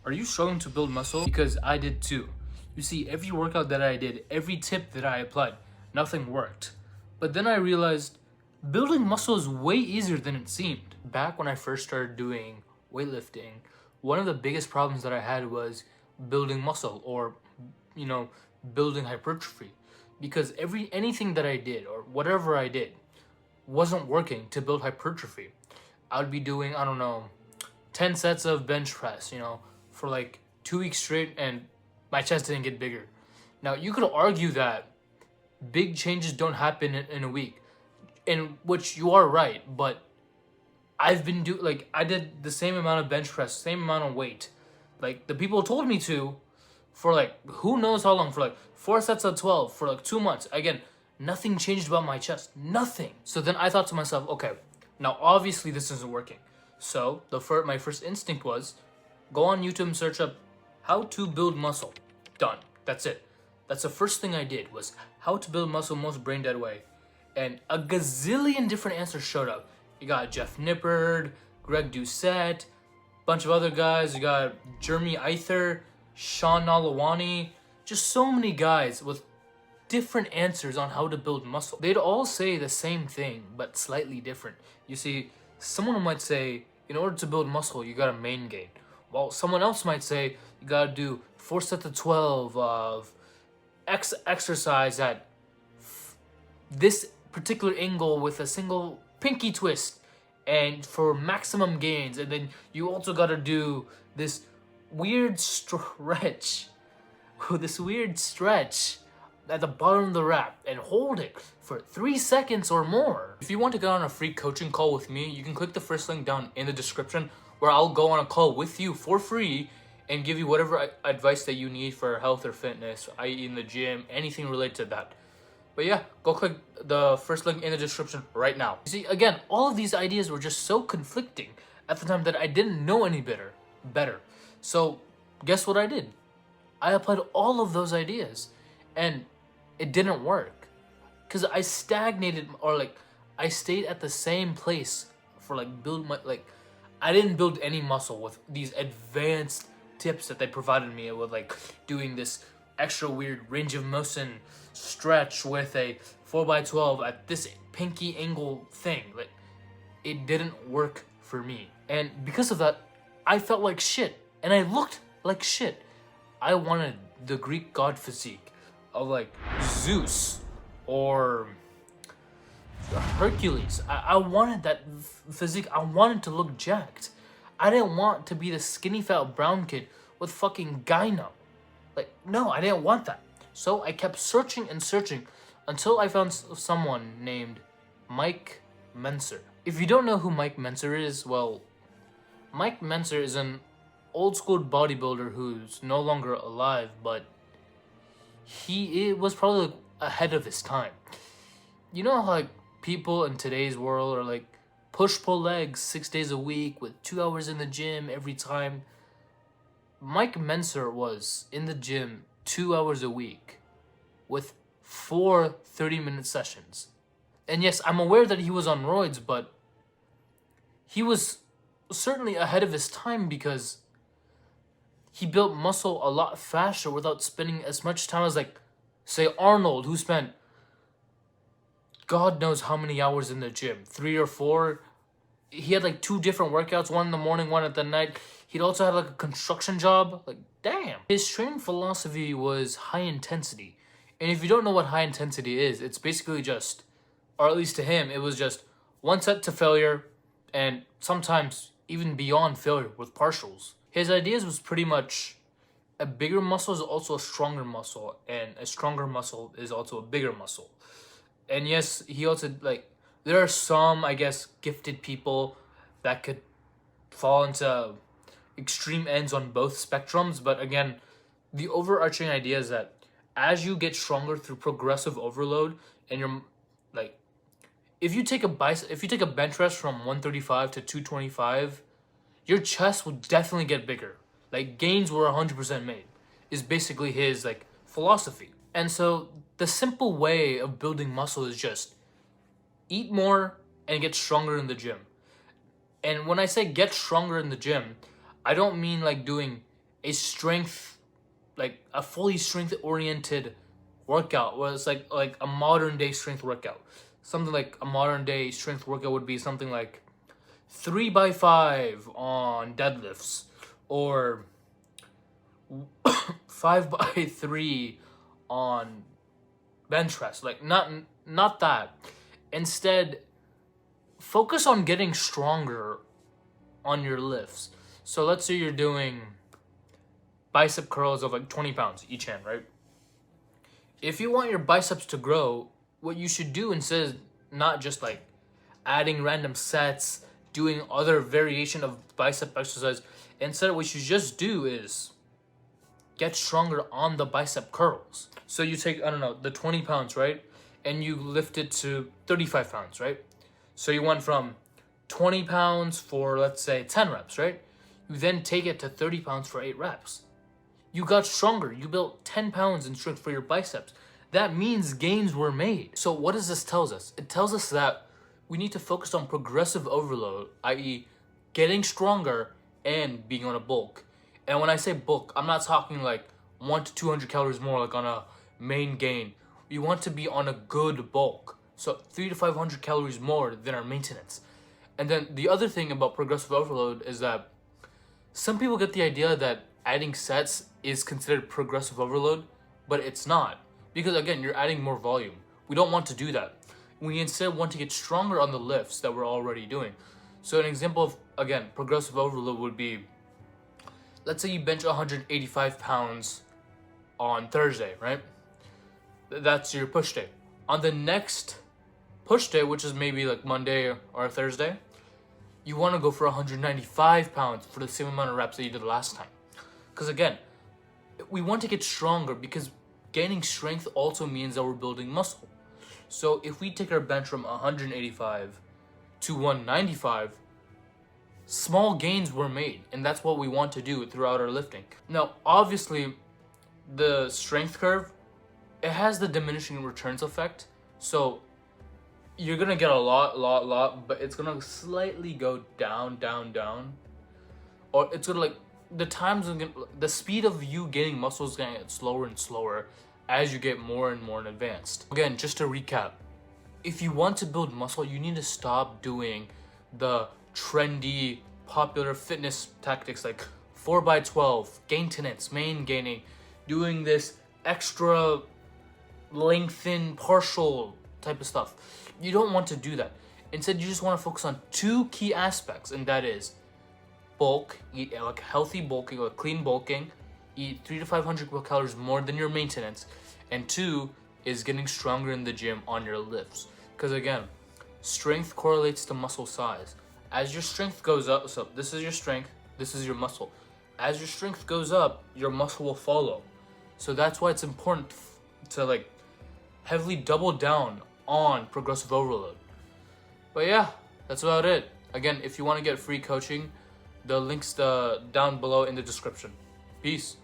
Are you struggling to build muscle? Because I did too. You see, every workout that I did, every tip that I applied, nothing worked. But then I realized building muscle is way easier than it seemed. Back when I first started doing weightlifting, one of the biggest problems that I had was building muscle or, you know, building hypertrophy. Because anything that I did or whatever I did wasn't working to build hypertrophy. I would be doing, I don't know, 10 sets of bench press, for like 2 weeks straight, and my chest didn't get bigger. Now, you could argue that big changes don't happen in a week, in which you are right, but I did the same amount of bench press, same amount of weight. Like, the people told me to for like, who knows how long, for like 4 sets of 12, for like 2 months. Again, nothing changed about my chest. Nothing. So then I thought to myself, okay, now obviously this isn't working. So my first instinct was go on YouTube and search up how to build muscle. Done. That's it. That's the first thing I did, was how to build muscle most brain dead way. And a gazillion different answers showed up. You got Jeff Nippard, Greg Doucette, bunch of other guys. You got Jeremy Either, Sean Nalawani, just so many guys with different answers on how to build muscle. They'd all say the same thing, but slightly different. You see, someone might say, in order to build muscle, you gotta main gain. While someone else might say, you gotta do 4 sets of 12 of X exercise at this particular angle with a single pinky twist and for maximum gains. And then you also gotta do this weird stretch at the bottom of the rack and hold it for 3 seconds or more. If you want to get on a free coaching call with me, you can click the first link down in the description, where I'll go on a call with you for free and give you whatever advice that you need for health or fitness, i.e. in the gym, anything related to that. But yeah, go click the first link in the description right now. You see, again, all of these ideas were just so conflicting at the time that I didn't know any better. So guess what I did? I applied all of those ideas, and it didn't work, because I stagnated, or like I stayed at the same place for I didn't build any muscle with these advanced tips that they provided me with, like doing this extra weird range of motion stretch with a 4x12 at this pinky angle thing. Like, it didn't work for me, and because of that, I felt like shit, and I looked like shit. I wanted the Greek god physique of like Zeus or Hercules. I wanted that physique. I wanted to look jacked. I didn't want to be the skinny fat brown kid with fucking gyno. Like, no, I didn't want that. So I kept searching and searching until I found someone named Mike Mentzer. If you don't know who Mike Mentzer is, well, Mike Mentzer is an old school bodybuilder who's no longer alive, but it was probably like ahead of his time. You know how like people in today's world are like push-pull legs 6 days a week with 2 hours in the gym every time? Mike Mentzer was in the gym 2 hours a week with 4 30-minute sessions. And yes, I'm aware that he was on roids, but he was certainly ahead of his time, because he built muscle a lot faster without spending as much time as, like, say, Arnold, who spent God knows how many hours in the gym, 3 or 4. He had like 2 different workouts, one in the morning, one at the night. He'd also had like a construction job. Like, damn. His training philosophy was high intensity. And if you don't know what high intensity is, it's basically just, or at least to him, it was just 1 set to failure, and sometimes even beyond failure with partials. His ideas was pretty much a bigger muscle is also a stronger muscle, and a stronger muscle is also a bigger muscle. And yes, he also, like, there are some, I guess, gifted people that could fall into extreme ends on both spectrums. But again, the overarching idea is that as you get stronger through progressive overload, and you're like, if you take a bench press from 135 to 225, your chest will definitely get bigger. Like, gains were 100% made, is basically his like philosophy. And so the simple way of building muscle is just eat more and get stronger in the gym. And when I say get stronger in the gym, I don't mean like doing a strength, like a fully strength oriented workout, where it's like a modern day strength workout. Something like a modern day strength workout would be something like 3x5 on deadlifts, or 5x3 on bench press. Like not that. Instead, focus on getting stronger on your lifts. So let's say you're doing bicep curls of like 20 pounds each hand, right? If you want your biceps to grow, what you should do instead is not just like adding random sets, doing other variation of bicep exercise. Instead, what you just do is get stronger on the bicep curls. So you take, I don't know, the 20 pounds, right? And you lift it to 35 pounds, right? So you went from 20 pounds for, let's say, 10 reps, right? You then take it to 30 pounds for 8 reps. You got stronger. You built 10 pounds in strength for your biceps. That means gains were made. So what does this tell us? It tells us that we need to focus on progressive overload, i.e. getting stronger and being on a bulk. And when I say bulk, I'm not talking like 100 to 200 calories more like on a main gain. We want to be on a good bulk. So 300 to 500 calories more than our maintenance. And then the other thing about progressive overload is that some people get the idea that adding sets is considered progressive overload, but it's not. Because again, you're adding more volume. We don't want to do that. We instead want to get stronger on the lifts that we're already doing. So an example of, again, progressive overload would be, let's say you bench 185 pounds on Thursday, right? That's your push day. On the next push day, which is maybe like Monday or Thursday, you want to go for 195 pounds for the same amount of reps that you did last time. Because again, we want to get stronger because gaining strength also means that we're building muscle. So if we take our bench from 185 to 195, small gains were made, and that's what we want to do throughout our lifting. Now, obviously, the strength curve, it has the diminishing returns effect. So you're gonna get a lot, but it's gonna slightly go down. Or it's gonna like, the speed of you gaining muscle is gonna get slower and slower as you get more and more advanced. Again, just to recap, if you want to build muscle, you need to stop doing the trendy, popular fitness tactics like 4x12, gain tenets, main gaining, doing this extra lengthen partial type of stuff. You don't want to do that. Instead, you just want to focus on 2 key aspects, and that is bulk, eat like healthy bulking or clean bulking, eat 300 to 500 calories more than your maintenance, and 2 is getting stronger in the gym on your lifts. Because again, strength correlates to muscle size. As your strength goes up, so this is your strength, this is your muscle. As your strength goes up, your muscle will follow. So that's why it's important to like heavily double down on progressive overload. But yeah, that's about it. Again, if you want to get free coaching, the link's down below in the description. Peace.